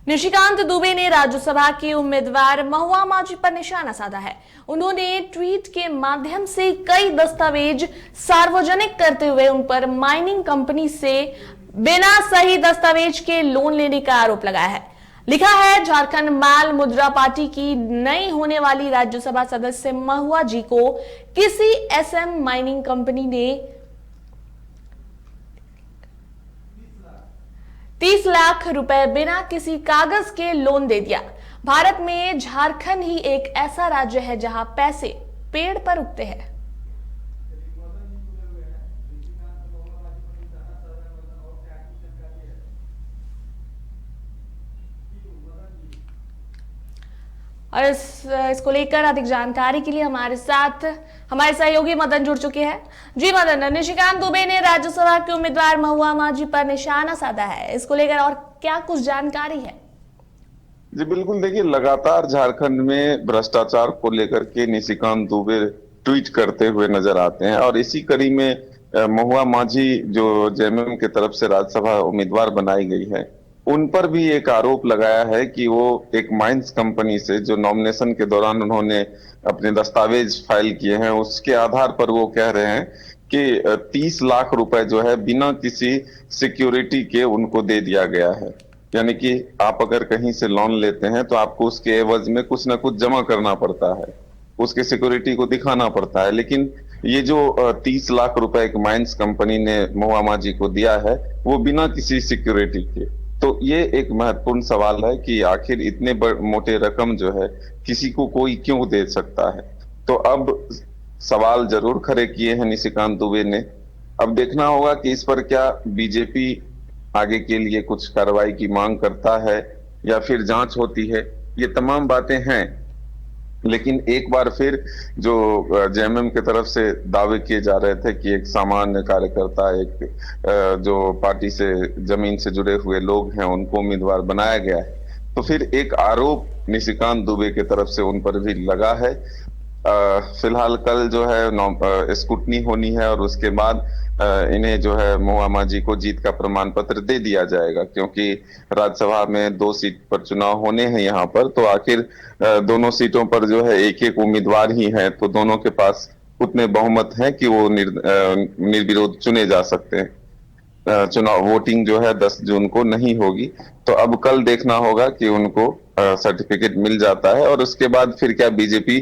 निशिकांत दुबे ने राज्यसभा के उम्मीदवार महुआ माझी पर निशाना साधा है। उन्होंने ट्वीट के माध्यम से कई दस्तावेज सार्वजनिक करते हुए उन पर माइनिंग कंपनी से बिना सही दस्तावेज के लोन लेने का आरोप लगाया है। लिखा है, झारखंड माल मुद्रा पार्टी की नई होने वाली राज्यसभा सदस्य महुआ जी को किसी एसएम माइनिंग कंपनी ने 30 लाख रुपए बिना किसी कागज के लोन दे दिया। भारत में झारखंड ही एक ऐसा राज्य है जहां पैसे पेड़ पर उगते हैं। और इसको लेकर अधिक जानकारी के लिए हमारे साथ हमारे सहयोगी मदन जुड़ चुके हैं। जी मदन, निशिकांत दुबे ने राज्यसभा के उम्मीदवार महुआ माझी पर निशाना साधा है, इसको लेकर और क्या कुछ जानकारी है? जी बिल्कुल, देखिए लगातार झारखंड में भ्रष्टाचार को लेकर के निशिकांत दुबे ट्वीट करते हुए नजर आते हैं और इसी कड़ी में महुआ माझी जो जेएमएम की तरफ से राज्यसभा उम्मीदवार बनाई गई है, उन पर भी एक आरोप लगाया है कि वो एक माइंस कंपनी से जो नॉमिनेशन के दौरान उन्होंने अपने दस्तावेज फाइल किए हैं, उसके आधार पर वो कह रहे हैं कि 30 लाख रुपए जो है बिना किसी सिक्योरिटी के उनको दे दिया गया है। यानी कि आप अगर कहीं से लोन लेते हैं तो आपको उसके एवज में कुछ ना कुछ जमा करना पड़ता है, उसके सिक्योरिटी को दिखाना पड़ता है। लेकिन ये जो 30 लाख रुपए एक माइंस कंपनी ने महुआ माझी को दिया है, वो बिना किसी सिक्योरिटी के। तो ये एक महत्वपूर्ण सवाल है कि आखिर इतने मोटे रकम जो है किसी को कोई क्यों दे सकता है। तो अब सवाल जरूर खड़े किए हैं निशिकांत दुबे ने। अब देखना होगा कि इस पर क्या बीजेपी आगे के लिए कुछ कार्रवाई की मांग करता है या फिर जांच होती है। ये तमाम बातें हैं, लेकिन एक बार फिर जो जेएमएम की तरफ से दावे किए जा रहे थे कि एक सामान्य कार्यकर्ता, एक जो पार्टी से जमीन से जुड़े हुए लोग हैं, उनको उम्मीदवार बनाया गया है, तो फिर एक आरोप निशिकांत दुबे की तरफ से उन पर भी लगा है। फिलहाल कल जो है स्क्रूटनी होनी है और उसके बाद इन्हें जो है महुआ माझी को जीत का प्रमाण पत्र दे दिया जाएगा, क्योंकि राज्यसभा में 2 सीट पर चुनाव होने हैं यहाँ पर। तो आखिर दोनों सीटों पर जो है एक एक उम्मीदवार ही है, तो दोनों के पास उतने बहुमत हैं कि वो निर्विरोध चुने जा सकते हैं। चुनाव वोटिंग जो है 10 जून को नहीं होगी। तो अब कल देखना होगा कि उनको सर्टिफिकेट मिल जाता है और उसके बाद फिर क्या बीजेपी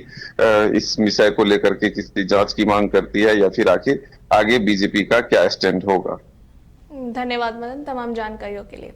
इस विषय को लेकर के किसी जांच की मांग करती है या फिर आखिर आगे बीजेपी का क्या स्टैंड होगा। धन्यवाद मदन तमाम जानकारियों के लिए।